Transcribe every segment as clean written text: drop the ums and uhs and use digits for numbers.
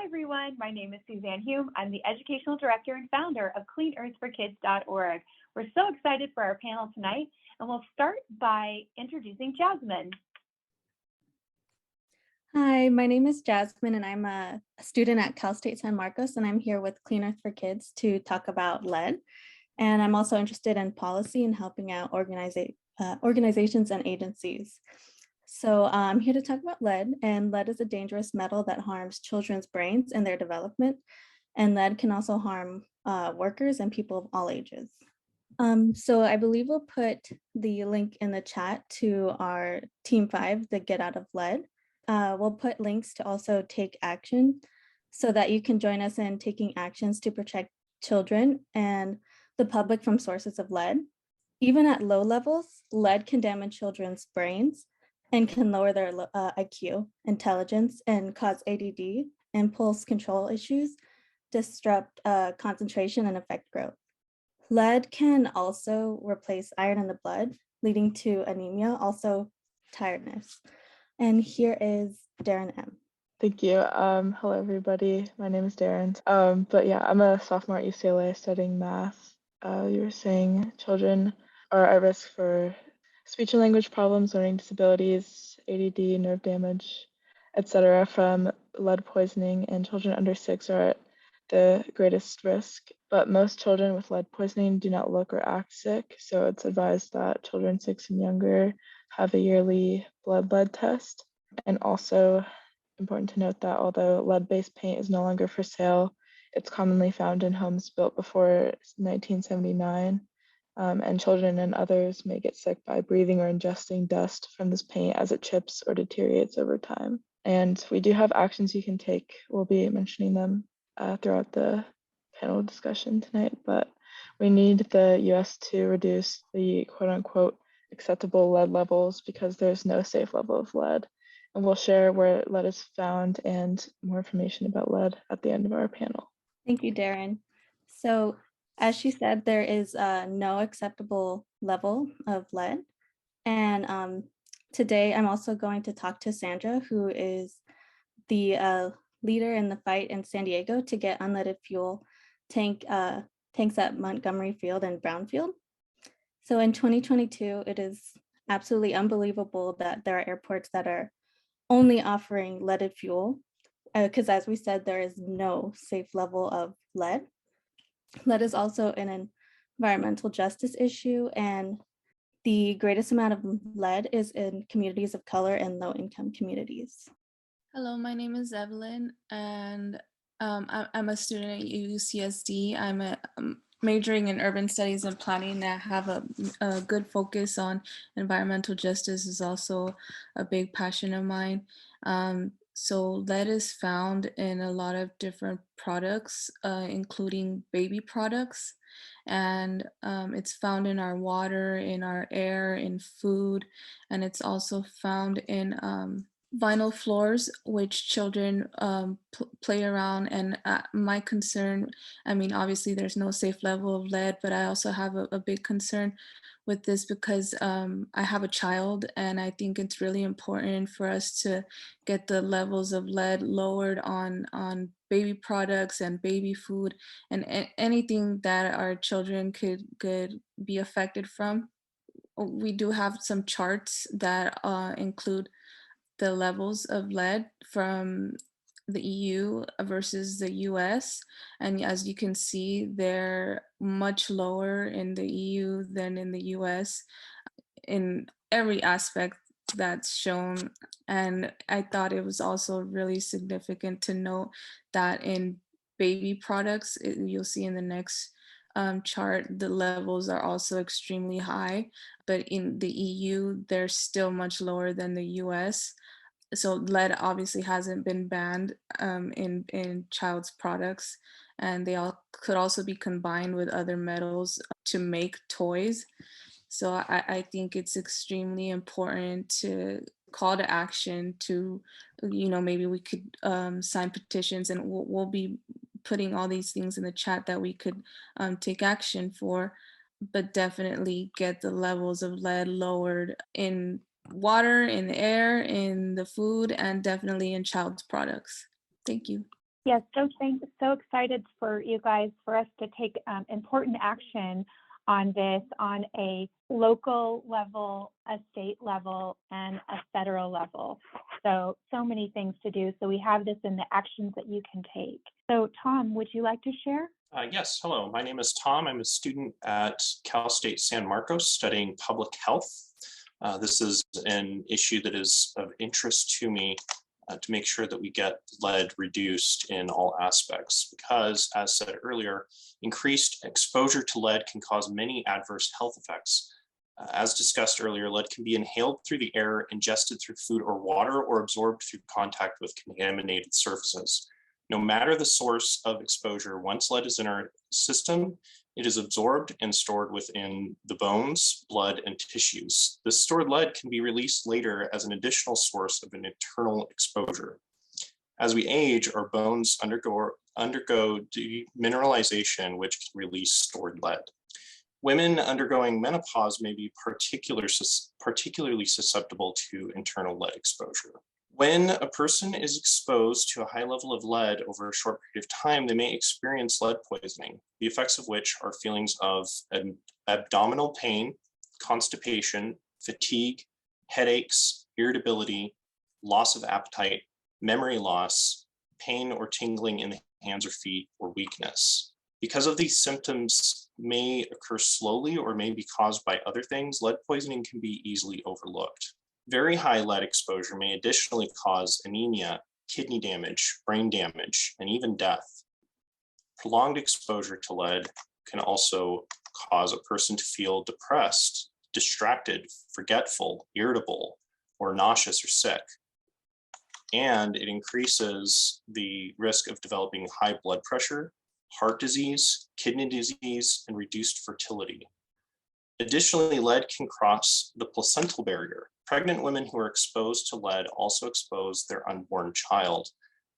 Hi, everyone. My name is Suzanne Hume. I'm the Educational Director and founder of CleanEarthForKids.org. We're so excited for our panel tonight, and we'll start by introducing Jasmine. Hi, my name is Jasmine, and I'm a student at Cal State San Marcos, and I'm here with Clean Earth for Kids to talk about lead. And I'm also interested in policy and helping out organizations and agencies. So I'm here to talk about lead, and lead is a dangerous metal that harms children's brains and their development. And lead can also harm workers and people of all ages. So I believe we'll put the link in the chat to our Team 5, the Get Out of Lead. We'll put links to also take action so that you can join us in taking actions to protect children and the public from sources of lead. Even at low levels, lead can damage children's brains and can lower their IQ, intelligence, and cause ADD, impulse control issues, disrupt concentration, and affect growth. Lead can also replace iron in the blood, leading to anemia, also tiredness. And here is Darren M. Thank you. Hello, everybody. My name is Darren. But yeah, I'm a sophomore at UCLA studying math. You were saying children are at risk for speech and language problems, learning disabilities, ADD, nerve damage, etc. from lead poisoning, and children under 6 are at the greatest risk. But most children with lead poisoning do not look or act sick, so it's advised that children 6 and younger have a yearly blood lead test. And also important to note that although lead-based paint is no longer for sale, it's commonly found in homes built before 1979, and children and others may get sick by breathing or ingesting dust from this paint as it chips or deteriorates over time. And we do have actions you can take. We'll be mentioning them throughout the panel discussion tonight, but we need the US to reduce the quote-unquote acceptable lead levels because there's no safe level of lead. And we'll share where lead is found and more information about lead at the end of our panel. Thank you, Darren. So as she said, there is no acceptable level of lead. And today I'm also going to talk to Sandra, who is the leader in the fight in San Diego to get unleaded fuel tanks at Montgomery Field and Brownfield. So in 2022, it is absolutely unbelievable that there are airports that are only offering leaded fuel, because as we said, there is no safe level of lead. Lead is also an environmental justice issue, and the greatest amount of lead is in communities of color and low-income communities. Hello, my name is Evelyn, and I'm a student at UCSD. I'm majoring in urban studies and planning. I have a good focus on environmental justice is also a big passion of mine. So lead is found in a lot of different products, including baby products. And it's found in our water, in our air, in food, and it's also found in vinyl floors, which children play around. And my concern, I mean, obviously there's no safe level of lead, but I also have a big concern with this because I have a child, and I think it's really important for us to get the levels of lead lowered on baby products and baby food and anything that our children could be affected from. We do have some charts that include the levels of lead from the EU versus the US. And as you can see, they're much lower in the EU than in the US in every aspect that's shown. And I thought it was also really significant to note that in baby products, you'll see in the next chart, the levels are also extremely high, but in the EU, they're still much lower than the US. So lead obviously hasn't been banned in child's products, and they all could also be combined with other metals to make toys. So I think it's extremely important to call to action to, maybe we could sign petitions, and we'll be putting all these things in the chat that we could take action for, but definitely get the levels of lead lowered in water, in the air, in the food, and definitely in child's products. Thank you. Yes, so excited for you guys, for us to take important action on this on a local level, a state level, and a federal level. So many things to do. So we have this in the actions that you can take. So Tom, would you like to share? Yes, hello, my name is Tom. I'm a student at Cal State San Marcos studying public health. This is an issue that is of interest to me to make sure that we get lead reduced in all aspects, because as said earlier, increased exposure to lead can cause many adverse health effects. As discussed earlier, lead can be inhaled through the air, ingested through food or water, or absorbed through contact with contaminated surfaces. No matter the source of exposure, once lead is in our system, it is absorbed and stored within the bones, blood, and tissues. This stored lead can be released later as an additional source of an internal exposure. As we age, our bones undergo demineralization, which can release stored lead. Women undergoing menopause may be particularly susceptible to internal lead exposure. When a person is exposed to a high level of lead over a short period of time, they may experience lead poisoning, the effects of which are feelings of abdominal pain, constipation, fatigue, headaches, irritability, loss of appetite, memory loss, pain or tingling in the hands or feet, or weakness. Because of these symptoms may occur slowly or may be caused by other things, lead poisoning can be easily overlooked. Very high lead exposure may additionally cause anemia, kidney damage, brain damage, and even death. Prolonged exposure to lead can also cause a person to feel depressed, distracted, forgetful, irritable, or nauseous or sick. And it increases the risk of developing high blood pressure, heart disease, kidney disease, and reduced fertility. Additionally, lead can cross the placental barrier. Pregnant women who are exposed to lead also expose their unborn child.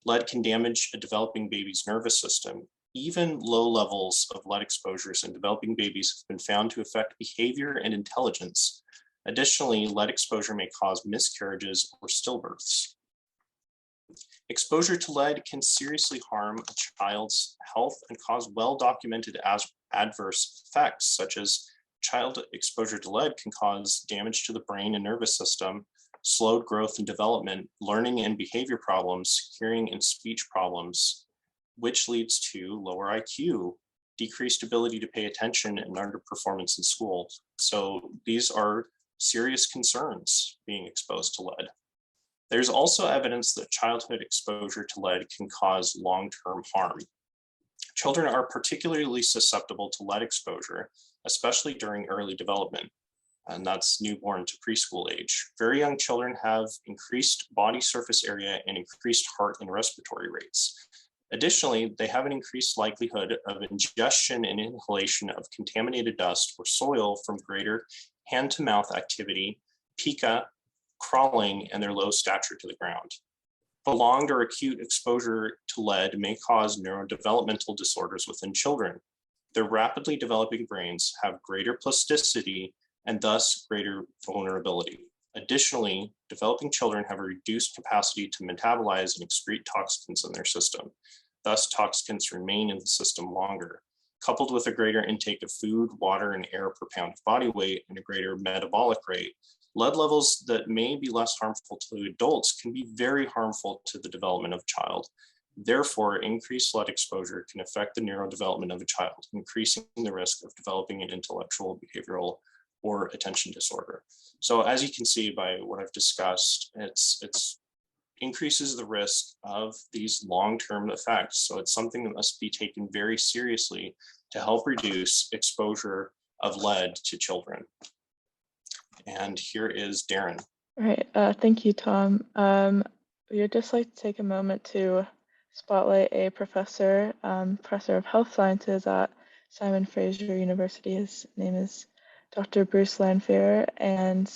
Lead can damage a developing baby's nervous system. Even low levels of lead exposures in developing babies have been found to affect behavior and intelligence. Additionally, lead exposure may cause miscarriages or stillbirths. Exposure to lead can seriously harm a child's health and cause well-documented adverse effects, such as child exposure to lead can cause damage to the brain and nervous system, slowed growth and development, learning and behavior problems, hearing and speech problems, which leads to lower IQ, decreased ability to pay attention, and underperformance in school. So these are serious concerns being exposed to lead. There's also evidence that childhood exposure to lead can cause long-term harm. Children are particularly susceptible to lead exposure, especially during early development, and that's newborn to preschool age. Very young children have increased body surface area and increased heart and respiratory rates. Additionally, they have an increased likelihood of ingestion and inhalation of contaminated dust or soil from greater hand-to-mouth activity, pica, crawling, and their low stature to the ground. Prolonged or acute exposure to lead may cause neurodevelopmental disorders within children. Their rapidly developing brains have greater plasticity and thus greater vulnerability. Additionally, developing children have a reduced capacity to metabolize and excrete toxins in their system. Thus, toxins remain in the system longer. Coupled with a greater intake of food, water, and air per pound of body weight and a greater metabolic rate, lead levels that may be less harmful to adults can be very harmful to the development of a child. Therefore, increased lead exposure can affect the neurodevelopment of a child, increasing the risk of developing an intellectual, behavioral, or attention disorder. So as you can see by what I've discussed, it's increases the risk of these long-term effects. So it's something that must be taken very seriously to help reduce exposure of lead to children. And here is Darren. All right, thank you, Tom. We would just like to take a moment to spotlight a professor of health sciences at Simon Fraser University. His name is Dr. Bruce Lanphier, and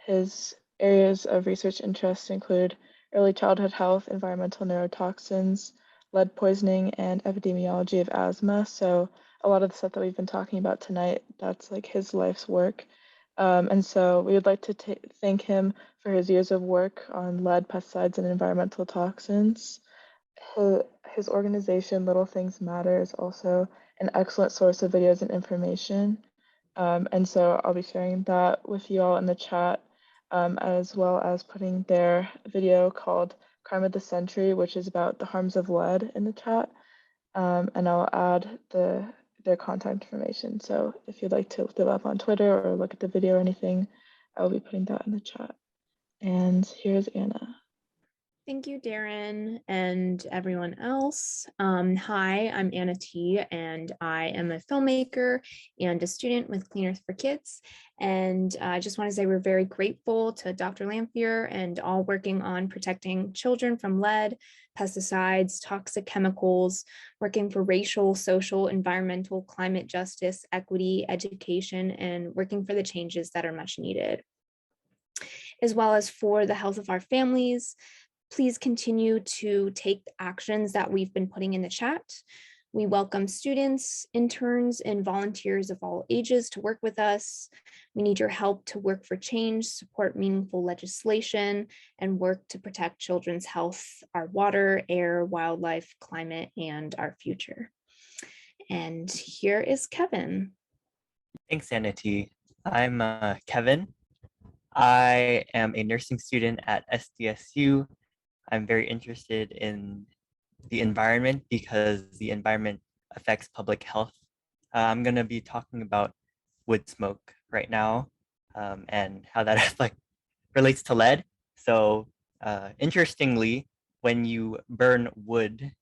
his areas of research interest include early childhood health, environmental neurotoxins, lead poisoning, and epidemiology of asthma. So a lot of the stuff that we've been talking about tonight, that's like his life's work. And so we would like to thank him for his years of work on lead, pesticides, and environmental toxins. his organization, Little Things Matter, is also an excellent source of videos and information. And so I'll be sharing that with you all in the chat, as well as putting their video called Crime of the Century, which is about the harms of lead, in the chat. And I'll add their contact information. So if you'd like to look them up on Twitter or look at the video or anything, I will be putting that in the chat. And here's Anna. Thank you, Darren, and everyone else. Hi, I'm Anna T, and I am a filmmaker and a student with Clean Earth for Kids. And I just want to say we're very grateful to Dr. Lamphere and all working on protecting children from lead, pesticides, toxic chemicals, working for racial, social, environmental, climate justice, equity, education, and working for the changes that are much needed, as well as for the health of our families. Please continue to take the actions that we've been putting in the chat. We welcome students, interns, and volunteers of all ages to work with us. We need your help to work for change, support meaningful legislation, and work to protect children's health, our water, air, wildlife, climate, and our future. And here is Kevin. Thanks, Anna T. I'm Kevin. I am a nursing student at SDSU. I'm very interested in the environment because the environment affects public health. I'm going to be talking about wood smoke right now and how that relates to lead. So interestingly, when you burn wood,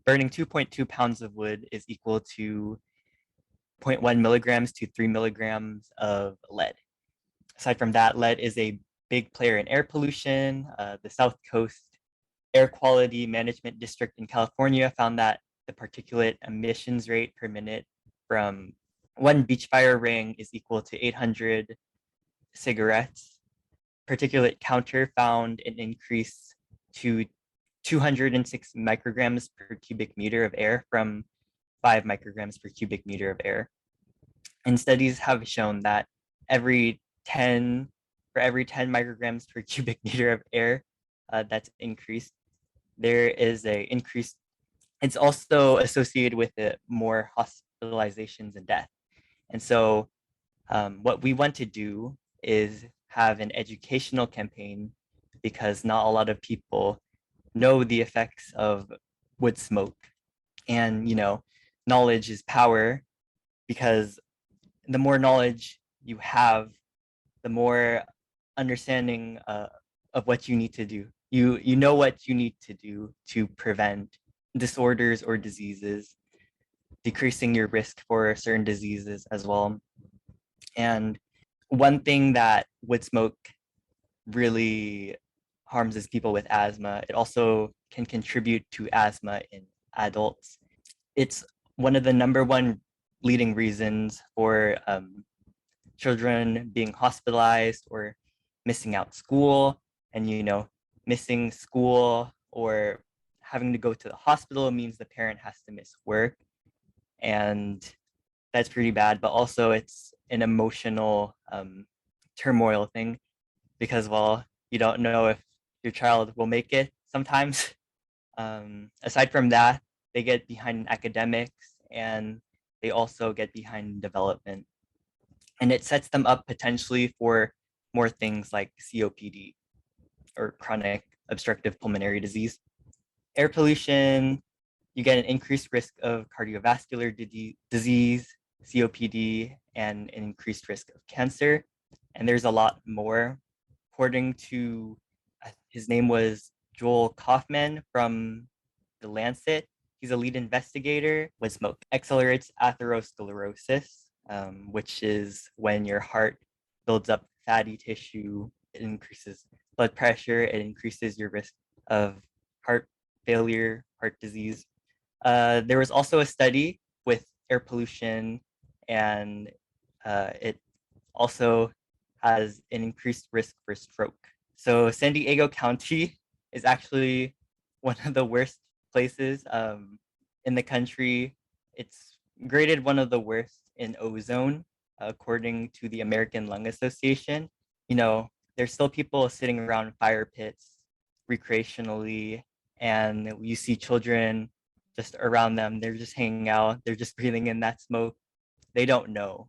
burning 2.2 pounds of wood is equal to 0.1 milligrams to 3 milligrams of lead. Aside from that, lead is a big player in air pollution. The South Coast Air Quality Management District in California found that the particulate emissions rate per minute from one beach fire ring is equal to 800 cigarettes. Particulate counter found an increase to 206 micrograms per cubic meter of air from 5 micrograms per cubic meter of air. And studies have shown that for every 10 micrograms per cubic meter of air that's increased, there is a increase. It's also associated with more hospitalizations and death. And so what we want to do is have an educational campaign, because not a lot of people know the effects of wood smoke. And, knowledge is power, because the more knowledge you have, the more understanding of what you need to do. You know what you need to do to prevent disorders or diseases, decreasing your risk for certain diseases as well. And one thing that wood smoke really harms is people with asthma. It also can contribute to asthma in adults. It's one of the #1 leading reasons for children being hospitalized or missing out school. And missing school or having to go to the hospital means the parent has to miss work, and that's pretty bad. But also it's an emotional turmoil thing, because you don't know if your child will make it sometimes. Aside from that, they get behind in academics, and they also get behind in development, and it sets them up potentially for more things like COPD, or chronic obstructive pulmonary disease. Air pollution, you get an increased risk of cardiovascular disease, COPD, and an increased risk of cancer. And there's a lot more. According to, his name was Joel Kaufman from The Lancet, he's a lead investigator. Wood smoke accelerates atherosclerosis, which is when your heart builds up fatty tissue. It increases blood pressure, it increases your risk of heart failure, heart disease. There was also a study with air pollution, and it also has an increased risk for stroke. So San Diego County is actually one of the worst places in the country. It's graded one of the worst in ozone, according to the American Lung Association. There's still people sitting around fire pits recreationally, and you see children just around them. They're just hanging out. They're just breathing in that smoke. They don't know.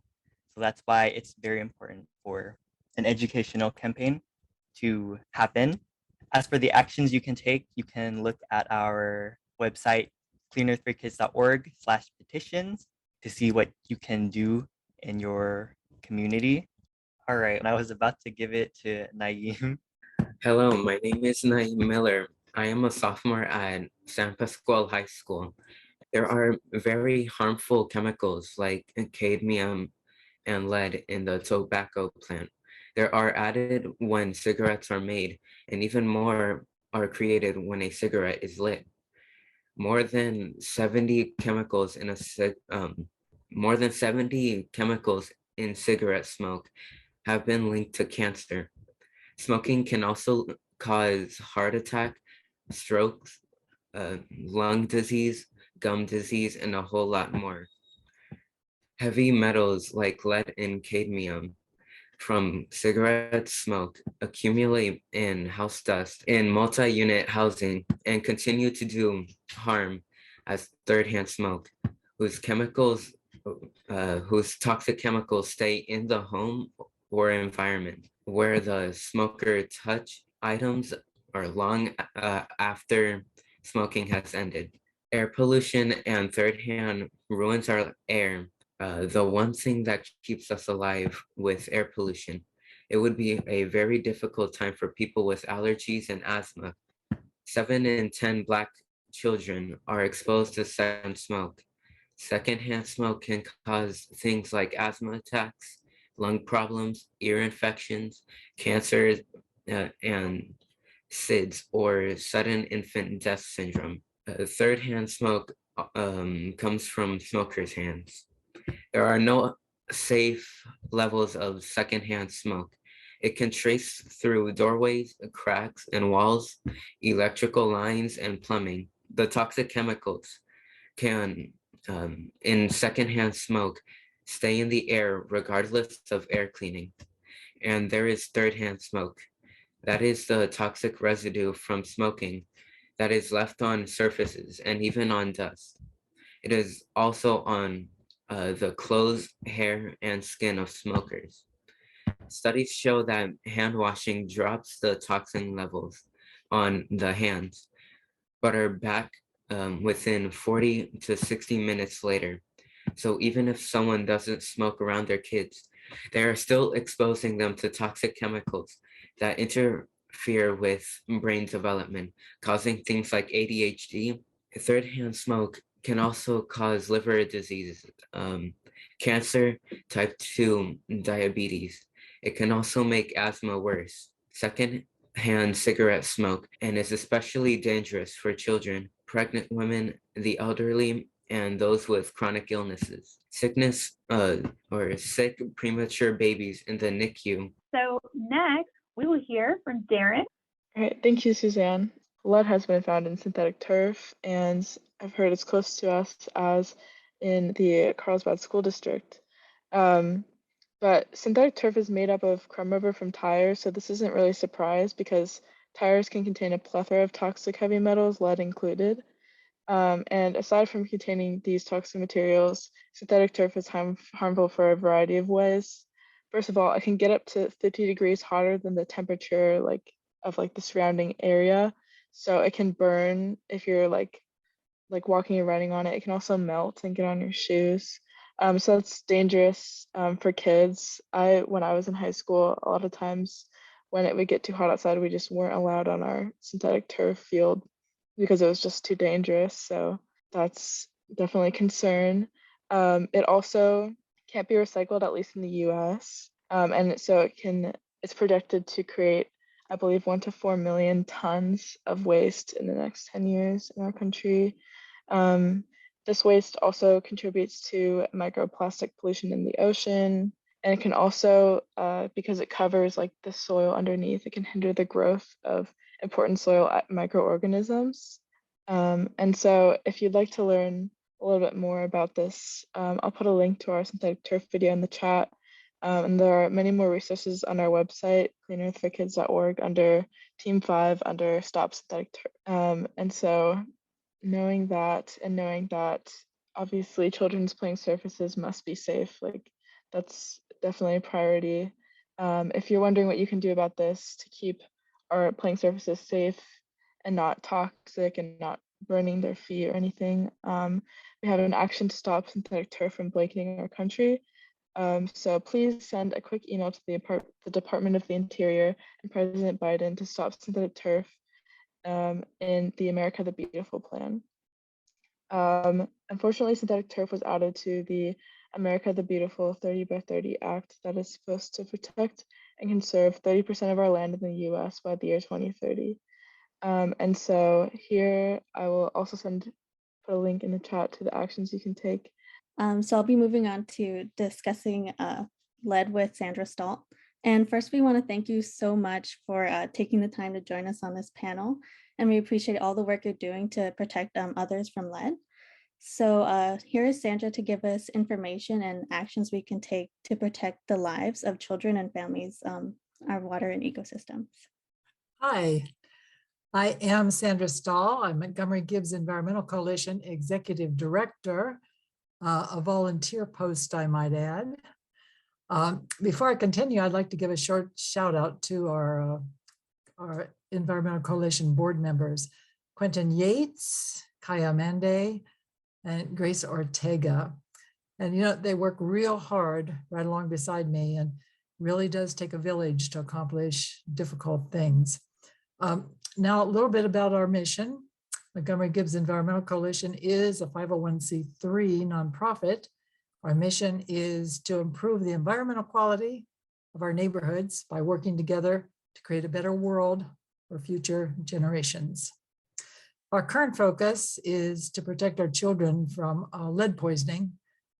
So that's why it's very important for an educational campaign to happen. As for the actions you can take, you can look at our website, cleanearthforkids.org/petitions to see what you can do in your community. All right, and I was about to give it to Naeem. Hello, my name is Naeem Miller. I am a sophomore at San Pascual High School. There are very harmful chemicals like cadmium and lead in the tobacco plant. There are added when cigarettes are made, and even more are created when a cigarette is lit. More than 70 chemicals in cigarette smoke have been linked to cancer. Smoking can also cause heart attack, strokes, lung disease, gum disease, and a whole lot more. Heavy metals like lead and cadmium from cigarette smoke accumulate in house dust in multi-unit housing and continue to do harm as third-hand smoke, whose toxic chemicals stay in the home or environment where the smoker touch items or long after smoking has ended. Air pollution and third-hand ruins our air. The one thing that keeps us alive with air pollution. It would be a very difficult time for people with allergies and asthma. 7 in 10 Black children are exposed to second smoke. Secondhand smoke can cause things like asthma attacks, lung problems, ear infections, cancer, and SIDS, or sudden infant death syndrome. Third-hand smoke comes from smokers' hands. There are no safe levels of secondhand smoke. It can trace through doorways, cracks, and walls, electrical lines, and plumbing. The toxic chemicals can, in secondhand smoke, stay in the air regardless of air cleaning. And there is third-hand smoke. That is the toxic residue from smoking that is left on surfaces and even on dust. It is also on the clothes, hair, and skin of smokers. Studies show that hand washing drops the toxin levels on the hands, but are back within 40 to 60 minutes later. So even if someone doesn't smoke around their kids, they are still exposing them to toxic chemicals that interfere with brain development, causing things like ADHD. Third-hand smoke can also cause liver disease, cancer, type 2 diabetes. It can also make asthma worse. Second-hand cigarette smoke, and is especially dangerous for children, pregnant women, the elderly, and those with chronic illnesses. Sickness or sick premature babies in the NICU. So next, we will hear from Darren. All right, thank you, Suzanne. Lead has been found in synthetic turf, and I've heard it's close to us as in the Carlsbad School District. But synthetic turf is made up of crumb rubber from tires, so this isn't really a surprise because tires can contain a plethora of toxic heavy metals, lead included. And aside from containing these toxic materials, synthetic turf is harmful for a variety of ways. First of all, it can get up to 50 degrees hotter than the temperature of the surrounding area. So it can burn if you're like walking or riding on it. It can also melt and get on your shoes. So that's dangerous for kids. When I was in high school, a lot of times when it would get too hot outside, we just weren't allowed on our synthetic turf field because it was just too dangerous. So that's definitely a concern. It also can't be recycled, at least in the US. And so it's projected to create, I believe, 1 to 4 million tons of waste in the next 10 years in our country. This waste also contributes to microplastic pollution in the ocean, and it can also, because it covers the soil underneath, it can hinder the growth of important soil microorganisms. And so if you'd like to learn a little bit more about this, I'll put a link to our synthetic turf video in the chat. And there are many more resources on our website, cleanearthforkids.org, under Team 5, under Stop Synthetic Turf. And so knowing that and knowing that obviously children's playing surfaces must be safe, like that's definitely a priority. If you're wondering what you can do about this to keep our playing surfaces safe and not toxic and not burning their feet or anything, we have an action to stop synthetic turf from blanketing our country. So please send a quick email to the Department of the Interior and President Biden to stop synthetic turf in the America the Beautiful plan. Unfortunately, synthetic turf was added to the America the Beautiful 30 by 30 Act that is supposed to protect and conserve 30% of our land in the US by the year 2030. And so here I will also put a link in the chat to the actions you can take. So I'll be moving on to discussing lead with Sandra Stahl. And first, we want to thank you so much for taking the time to join us on this panel. And we appreciate all the work you're doing to protect others from lead. So here is Sandra to give us information and actions we can take to protect the lives of children and families, our water and ecosystems. Hi, I am Sandra Stahl. I'm Montgomery Gibbs Environmental Coalition Executive Director, a volunteer post, I might add. Before I continue, I'd like to give a short shout out to our Environmental Coalition board members, Quentin Yates, Kaya Mande, and Grace Ortega. And you know, they work real hard right along beside me, and really does take a village to accomplish difficult things. Now, a little bit about our mission. Montgomery Gibbs Environmental Coalition is a 501c3 nonprofit. Our mission is to improve the environmental quality of our neighborhoods by working together to create a better world for future generations. Our current focus is to protect our children from lead poisoning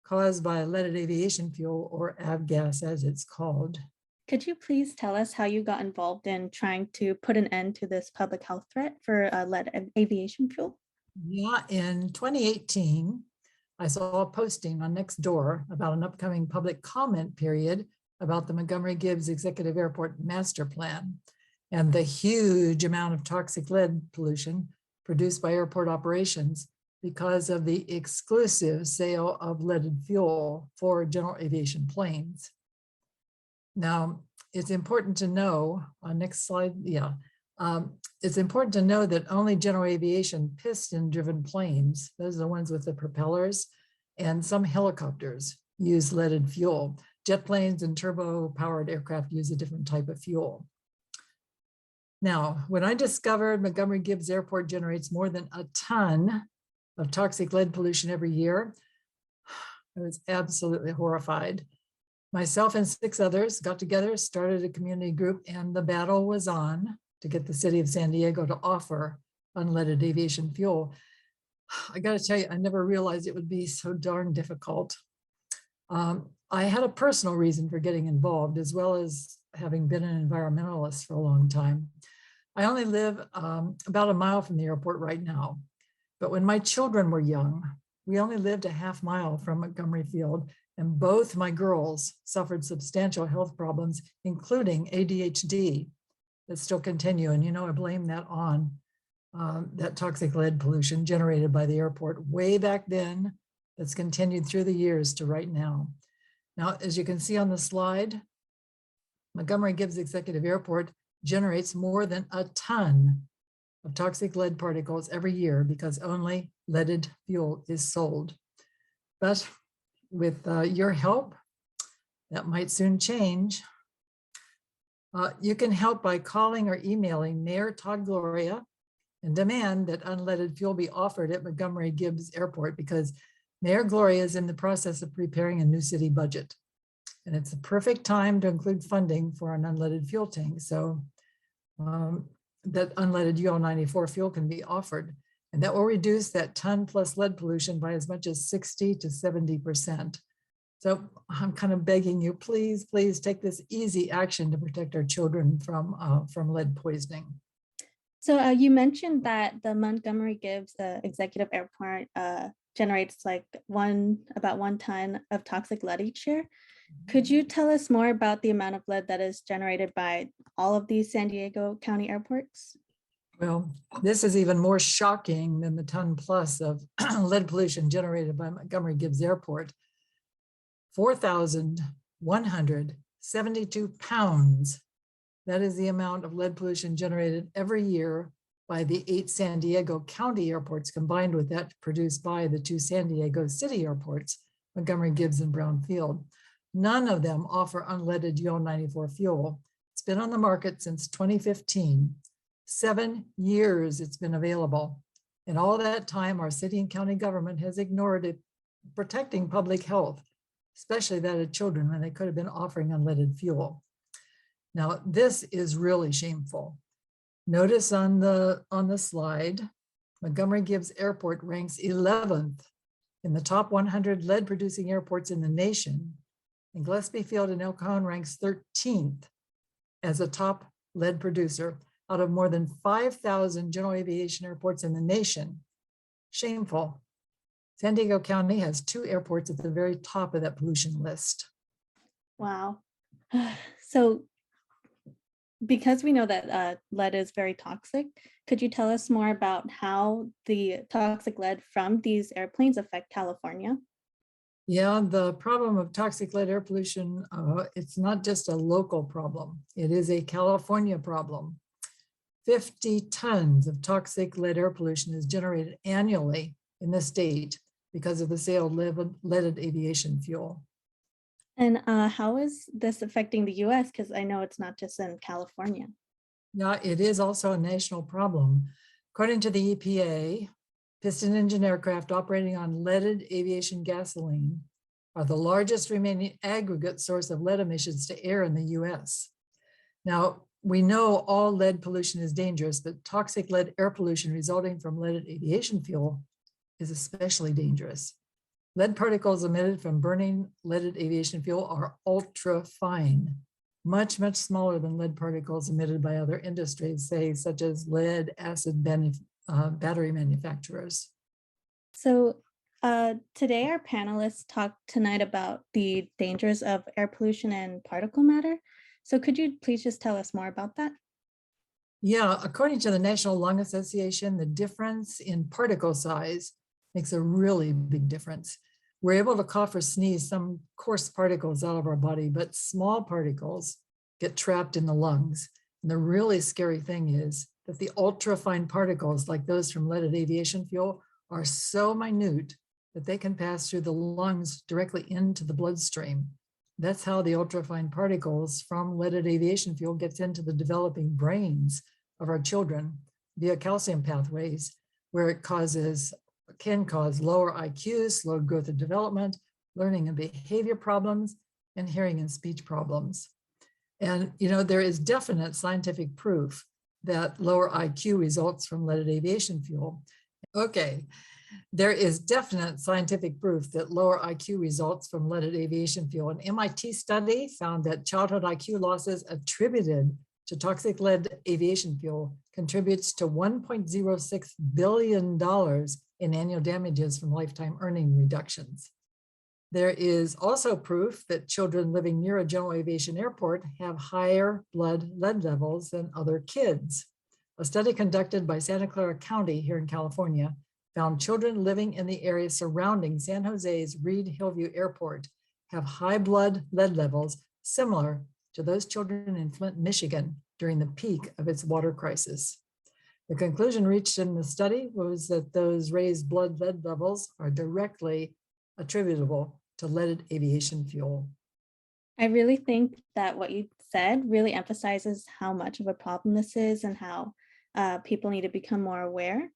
caused by leaded aviation fuel, or avgas as it's called. Could you please tell us how you got involved in trying to put an end to this public health threat for lead aviation fuel? Yeah, in 2018, I saw a posting on Nextdoor about an upcoming public comment period about the Montgomery Gibbs Executive Airport Master Plan and the huge amount of toxic lead pollution produced by airport operations because of the exclusive sale of leaded fuel for general aviation planes. Now, it's important to know, next slide, yeah. It's important to know that only general aviation piston-driven planes, those are the ones with the propellers, and some helicopters use leaded fuel. Jet planes and turbo-powered aircraft use a different type of fuel. Now, when I discovered Montgomery Gibbs Airport generates more than a ton of toxic lead pollution every year, I was absolutely horrified. Myself and 6 others got together, started a community group, and the battle was on to get the city of San Diego to offer unleaded aviation fuel. I got to tell you, I never realized it would be so darn difficult. I had a personal reason for getting involved, as well as having been an environmentalist for a long time. I only live about a mile from the airport right now, but when my children were young, we only lived a half mile from Montgomery Field, and both my girls suffered substantial health problems, including ADHD, that still continue. And you know, I blame that on that toxic lead pollution generated by the airport way back then, that's continued through the years to right now. Now, as you can see on the slide, Montgomery Gibbs Executive Airport generates more than a ton of toxic lead particles every year because only leaded fuel is sold. But with your help, that might soon change. You can help by calling or emailing Mayor Todd Gloria and demand that unleaded fuel be offered at Montgomery Gibbs Airport, because Mayor Gloria is in the process of preparing a new city budget. And it's the perfect time to include funding for an unleaded fuel tank, so that unleaded UL94 fuel can be offered. And that will reduce that ton plus lead pollution by as much as 60 to 70%. So I'm kind of begging you, please, please take this easy action to protect our children from lead poisoning. So you mentioned that the Montgomery Gibbs Executive Airport generates like about 1 ton of toxic lead each year. Could you tell us more about the amount of lead that is generated by all of these San Diego County airports? Well, this is even more shocking than the ton plus of lead pollution generated by Montgomery Gibbs Airport. 4,172 pounds. That is the amount of lead pollution generated every year by the 8 San Diego County airports, combined with that produced by the 2 San Diego City airports, Montgomery Gibbs and Brown Field. None of them offer unleaded UL94 fuel. It's been on the market since 2015. 7 years it's been available. And all that time, our city and county government has ignored it, protecting public health, especially that of children, when they could have been offering unleaded fuel. Now, this is really shameful. Notice on the slide, Montgomery Gibbs Airport ranks 11th in the top 100 lead producing airports in the nation. And Gillespie Field in El Cajon ranks 13th as a top lead producer out of more than 5,000 general aviation airports in the nation. Shameful. San Diego County has 2 airports at the very top of that pollution list. Wow. So because we know that lead is very toxic, could you tell us more about how the toxic lead from these airplanes affect California? Yeah, the problem of toxic lead air pollution, it's not just a local problem. It is a California problem. 50 tons of toxic lead air pollution is generated annually in the state because of the sale of leaded aviation fuel. And how is this affecting the US? Because I know it's not just in California. Yeah, it is also a national problem. According to the EPA, piston engine aircraft operating on leaded aviation gasoline are the largest remaining aggregate source of lead emissions to air in the US. Now, we know all lead pollution is dangerous, but toxic lead air pollution resulting from leaded aviation fuel is especially dangerous. Lead particles emitted from burning leaded aviation fuel are ultra fine, much, much smaller than lead particles emitted by other industries, say, such as lead acid battery manufacturers. So today our panelists talked tonight about the dangers of air pollution and particle matter. So could you please just tell us more about that? Yeah, according to the National Lung Association, the difference in particle size makes a really big difference. We're able to cough or sneeze some coarse particles out of our body, but small particles get trapped in the lungs. And the really scary thing is that the ultrafine particles, like those from leaded aviation fuel, are so minute that they can pass through the lungs directly into the bloodstream. That's how the ultrafine particles from leaded aviation fuel gets into the developing brains of our children via calcium pathways, where it can cause lower IQs, slowed growth and development, learning and behavior problems, and hearing and speech problems. And there is definite scientific proof that lower IQ results from leaded aviation fuel. Okay, there is definite scientific proof that lower IQ results from leaded aviation fuel. An MIT study found that childhood IQ losses attributed to toxic lead aviation fuel contributes to $1.06 billion in annual damages from lifetime earning reductions. There is also proof that children living near a general aviation airport have higher blood lead levels than other kids. A study conducted by Santa Clara County here in California found children living in the area surrounding San Jose's Reed-Hillview Airport have high blood lead levels similar to those children in Flint, Michigan during the peak of its water crisis. The conclusion reached in the study was that those raised blood lead levels are directly attributable to leaded aviation fuel. I really think that what you said really emphasizes how much of a problem this is and how people need to become more aware.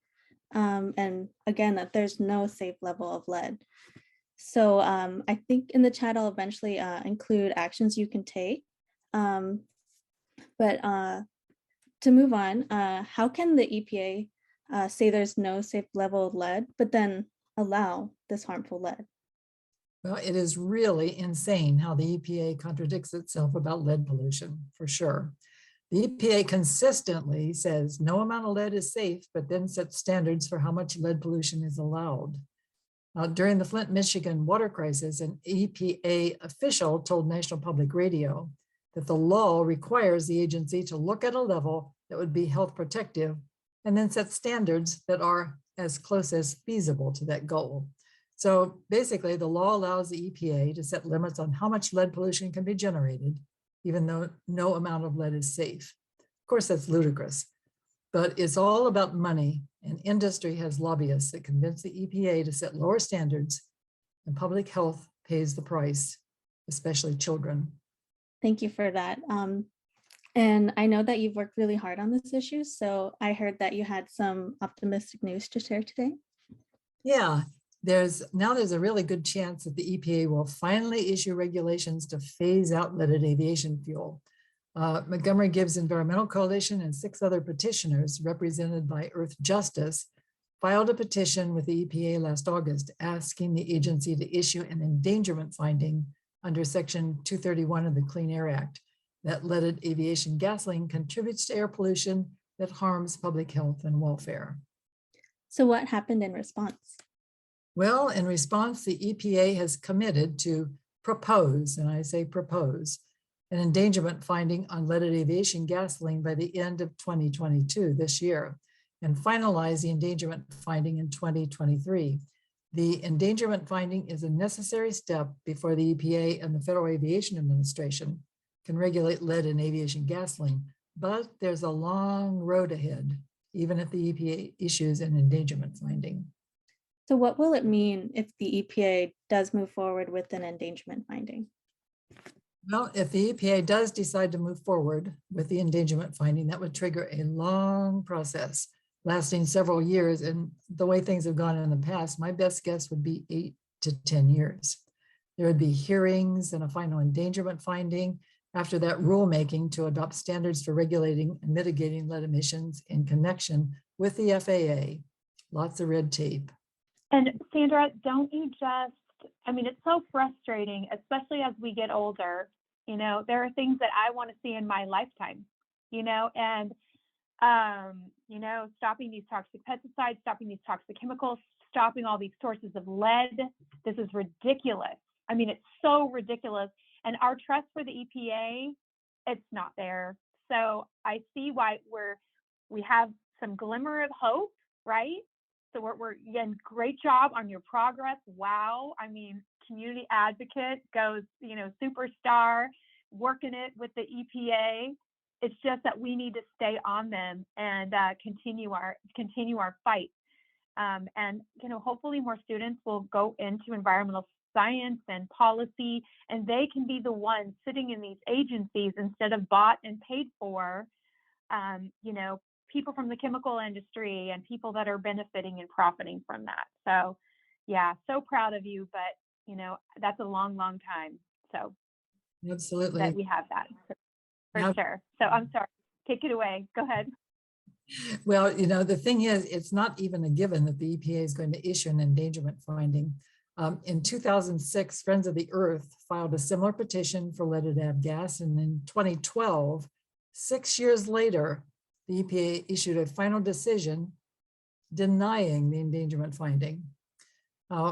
And again, that there's no safe level of lead. So I think in the chat, I'll eventually include actions you can take. But to move on, how can the EPA say there's no safe level of lead, but then allow this harmful lead? Well, it is really insane how the EPA contradicts itself about lead pollution, for sure. The EPA consistently says no amount of lead is safe, but then sets standards for how much lead pollution is allowed. During the Flint, Michigan water crisis, an EPA official told National Public Radio that the law requires the agency to look at a level that would be health protective and then set standards that are as close as feasible to that goal. So basically, the law allows the EPA to set limits on how much lead pollution can be generated, even though no amount of lead is safe. Of course, that's ludicrous, but it's all about money, and industry has lobbyists that convince the EPA to set lower standards, and public health pays the price, especially children. Thank you for that. And I know that you've worked really hard on this issue, so I heard that you had some optimistic news to share today. Yeah, there's a really good chance that the EPA will finally issue regulations to phase out leaded aviation fuel. Montgomery Gibbs Environmental Coalition and 6 other petitioners represented by Earth Justice filed a petition with the EPA last August asking the agency to issue an endangerment finding under Section 231 of the Clean Air Act that leaded aviation gasoline contributes to air pollution that harms public health and welfare. So what happened in response? Well, in response, the EPA has committed to propose, and I say propose, an endangerment finding on leaded aviation gasoline by the end of 2022, this year, and finalize the endangerment finding in 2023. The endangerment finding is a necessary step before the EPA and the Federal Aviation Administration can regulate lead in aviation gasoline, but there's a long road ahead, even if the EPA issues an endangerment finding. So what will it mean if the EPA does move forward with an endangerment finding? Well, if the EPA does decide to move forward with the endangerment finding, that would trigger a long process lasting several years. And the way things have gone in the past, my best guess would be 8 to 10 years. There would be hearings and a final endangerment finding. After that, rulemaking to adopt standards for regulating and mitigating lead emissions in connection with the FAA. Lots of red tape. And Sandra, don't you just, I mean, it's so frustrating, especially as we get older. You know, there are things that I want to see in my lifetime, you know, and, you know, stopping these toxic pesticides, stopping these toxic chemicals, stopping all these sources of lead. This is ridiculous. I mean, it's so ridiculous. And our trust for the EPA, it's not there. So I see why we have some glimmer of hope, right? So we're again, great job on your progress. Wow. I mean, community advocate goes, you know, superstar, working it with the EPA. It's just that we need to stay on them and continue our fight. And, you know, hopefully more students will go into environmental science and policy, and they can be the ones sitting in these agencies instead of bought and paid for, you know, people from the chemical industry and people that are benefiting and profiting from that. So yeah, so proud of you, but you know, that's a long, long time. So absolutely, that we have that for Yep. sure. So I'm sorry, take it away. Go ahead. Well, you know, the thing is, it's not even a given that the EPA is going to issue an endangerment finding. In 2006, Friends of the Earth filed a similar petition for leaded avgas, and in 2012, 6 years later, the EPA issued a final decision denying the endangerment finding.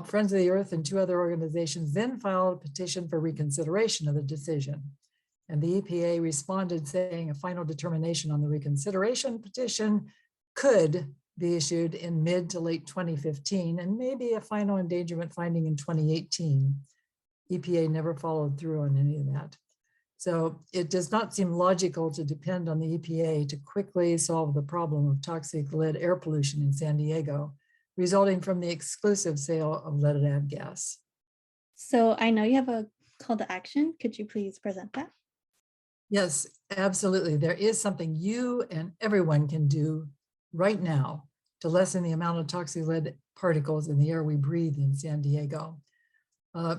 Friends of the Earth and 2 other organizations then filed a petition for reconsideration of the decision. And the EPA responded saying a final determination on the reconsideration petition could be issued in mid to late 2015 and maybe a final endangerment finding in 2018. EPA never followed through on any of that. So it does not seem logical to depend on the EPA to quickly solve the problem of toxic lead air pollution in San Diego, resulting from the exclusive sale of leaded avgas. So I know you have a call to action. Could you please present that? Yes, absolutely. There is something you and everyone can do right now to lessen the amount of toxic lead particles in the air we breathe in San Diego.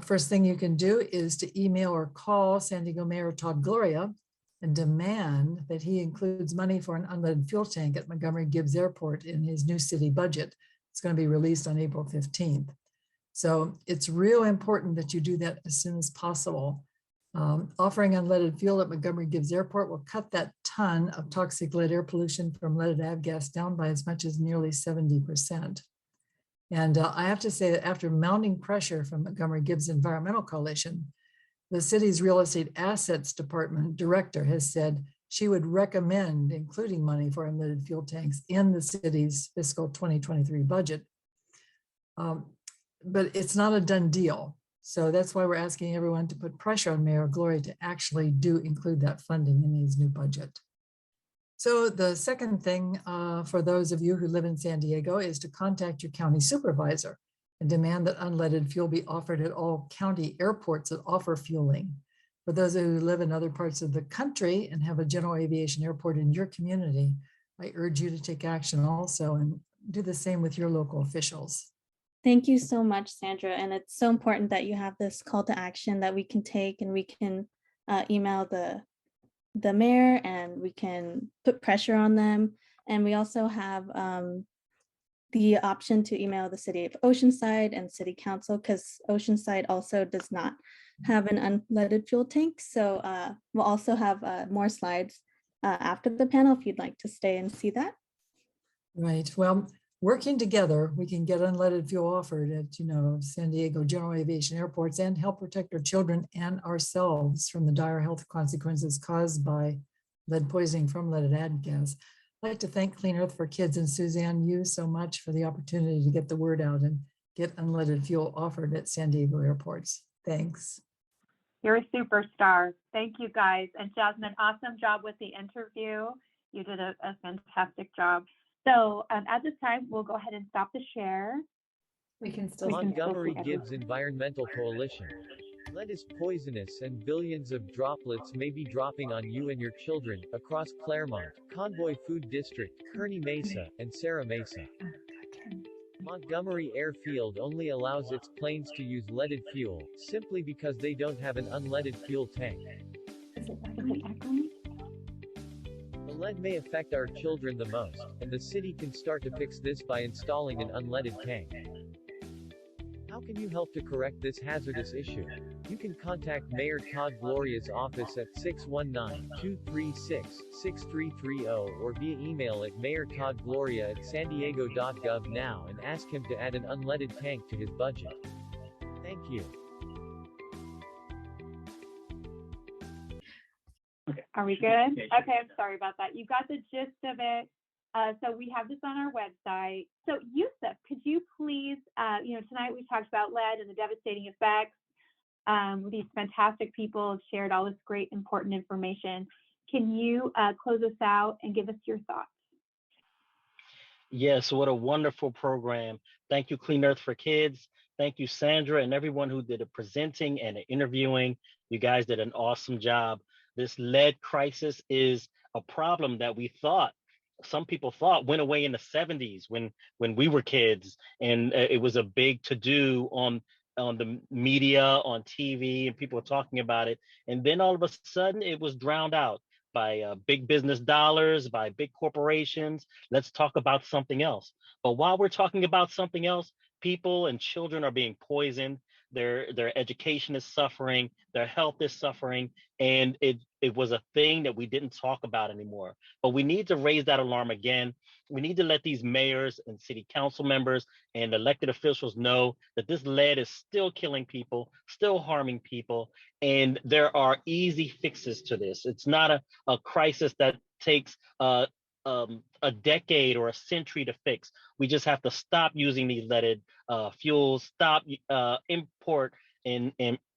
First thing you can do is to email or call San Diego Mayor Todd Gloria and demand that he includes money for an unleaded fuel tank at Montgomery Gibbs Airport in his new city budget. It's going to be released on April 15th. So it's real important that you do that as soon as possible. Offering unleaded fuel at Montgomery Gibbs Airport will cut that ton of toxic lead air pollution from leaded avgas down by as much as nearly 70%. And I have to say that after mounting pressure from Montgomery Gibbs Environmental Coalition, the city's real estate assets department director has said she would recommend including money for unleaded fuel tanks in the city's fiscal 2023 budget. But it's not a done deal. So that's why we're asking everyone to put pressure on Mayor Gloria to actually do include that funding in his new budget. So the second thing for those of you who live in San Diego is to contact your county supervisor and demand that unleaded fuel be offered at all county airports that offer fueling. For those who live in other parts of the country and have a general aviation airport in your community, I urge you to take action also and do the same with your local officials. Thank you so much, Sandra. And it's so important that you have this call to action that we can take, and we can email the mayor and we can put pressure on them. And we also have the option to email the city of Oceanside and city council, because Oceanside also does not have an unleaded fuel tank. So we'll also have more slides after the panel if you'd like to stay and see that. Right. Well, working together, we can get unleaded fuel offered at, San Diego General Aviation airports and help protect our children and ourselves from the dire health consequences caused by lead poisoning from leaded gas. I'd like to thank Clean Earth for Kids and Suzanne Yu so much for the opportunity to get the word out and get unleaded fuel offered at San Diego airports. Thanks. You're a superstar. Thank you, guys. And Jasmine, awesome job with the interview. You did a fantastic job. So at this time, we'll go ahead and stop the share. We can still Montgomery Gibbs Environmental Coalition. Lead is poisonous and billions of droplets may be dropping on you and your children across Claremont, Convoy Food District, Kearny Mesa, and Serra Mesa. Montgomery Airfield only allows its planes to use leaded fuel, simply because they don't have an unleaded fuel tank. The lead may affect our children the most, and the city can start to fix this by installing an unleaded tank. How can you help to correct this hazardous issue? You can contact Mayor Todd Gloria's office at 619-236-6330 or via email at mayortoddgloria@sandiego.gov now and ask him to add an unleaded tank to his budget. Thank you. Are we good? Okay, I'm sorry about that. You got the gist of it. So we have this on our website. So Yusuf, could you please, tonight we talked about lead and the devastating effects. These fantastic people have shared all this great, important information. Can you close us out and give us your thoughts? Yes, what a wonderful program. Thank you, Clean Earth for Kids. Thank you, Sandra, and everyone who did the presenting and the interviewing. You guys did an awesome job. This lead crisis is a problem that some people thought went away in the 70s when we were kids, and it was a big to-do on the media, on TV, and people were talking about it. And then all of a sudden it was drowned out by big business dollars, by big corporations. Let's talk about something else. But while we're talking about something else, people and children are being poisoned. Their education is suffering, their health is suffering, and it was a thing that we didn't talk about anymore. But we need to raise that alarm again. We need to let these mayors and city council members and elected officials know that this lead is still killing people, still harming people, and there are easy fixes to this. It's not a crisis that takes a decade or a century to fix. We just have to stop using these leaded fuels, stop import and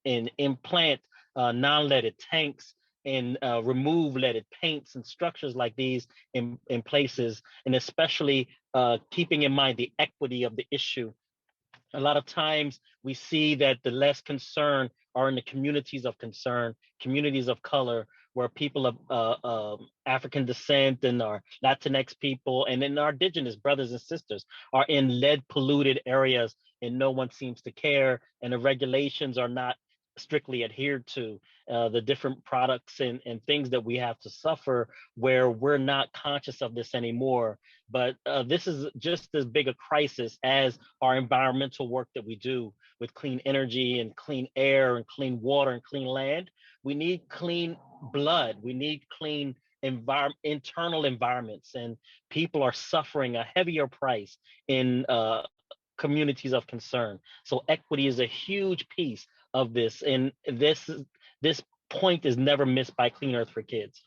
implant non-leaded tanks, and remove leaded paints and structures like these in places, and especially keeping in mind the equity of the issue. A lot of times we see that the less concerned are in the communities of concern, communities of color, where people of African descent and our Latinx people and then our indigenous brothers and sisters are in lead polluted areas, and no one seems to care, and the regulations are not strictly adhered to. The different products and things that we have to suffer where we're not conscious of this anymore. But this is just as big a crisis as our environmental work that we do with clean energy and clean air and clean water and clean land. We need clean blood. We need clean internal environments, and people are suffering a heavier price in communities of concern. So equity is a huge piece of this, and this point is never missed by Clean Earth for Kids.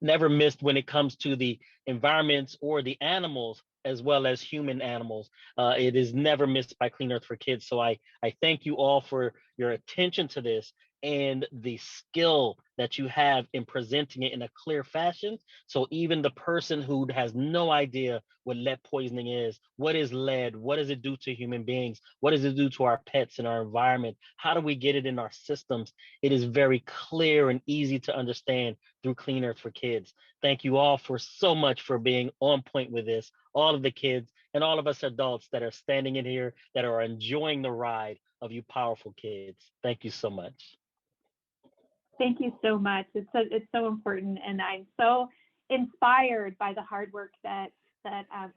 never missed when it comes to the environments or the animals as well as human animals. It is never missed by Clean Earth for Kids. So I thank you all for your attention to this and the skill that you have in presenting it in a clear fashion. So even the person who has no idea what lead poisoning is, what is lead, what does it do to human beings, what does it do to our pets and our environment, how do we get it in our systems, it is very clear and easy to understand through Clean Earth for Kids. Thank you all for so much for being on point with this, all of the kids and all of us adults that are standing in here that are enjoying the ride of you powerful kids. Thank you so much. Thank you so much. It's so important, and I'm so inspired by the hard work that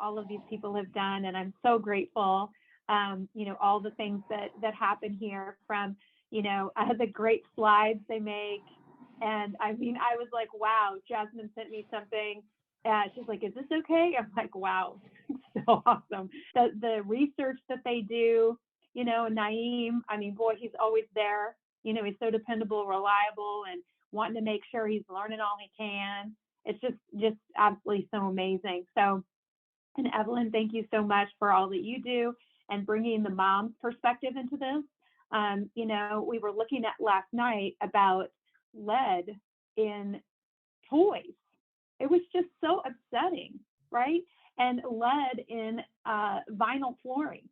all of these people have done, and I'm so grateful. All the things that happen here, from the great slides they make, and I mean, I was like, wow. Jasmine sent me something. She's like, "Is this okay?" I'm like, "Wow, so awesome." The research that they do, Naeem. I mean, boy, he's always there. He's so dependable, reliable, and wanting to make sure he's learning all he can. It's just absolutely so amazing. So, and Evelyn, thank you so much for all that you do and bringing the mom's perspective into this. We were looking at last night about lead in toys. It was just so upsetting, right? And lead in vinyl flooring.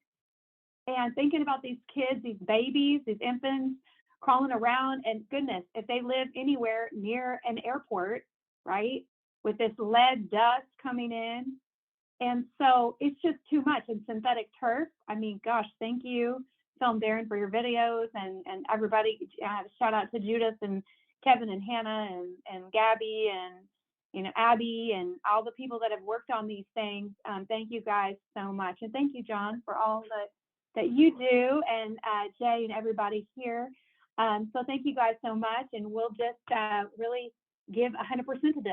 And thinking about these kids, these babies, these infants, crawling around, and goodness, if they live anywhere near an airport, right, with this lead dust coming in. And so it's just too much. And synthetic turf, I mean, gosh, thank you, Film Darren, for your videos, and everybody. Shout out to Judith and Kevin and Hannah and Gabby and Abby and all the people that have worked on these things. Thank you guys so much. And thank you, John, for all that you do, and Jay and everybody here. So thank you guys so much, and we'll just really give 100% to this.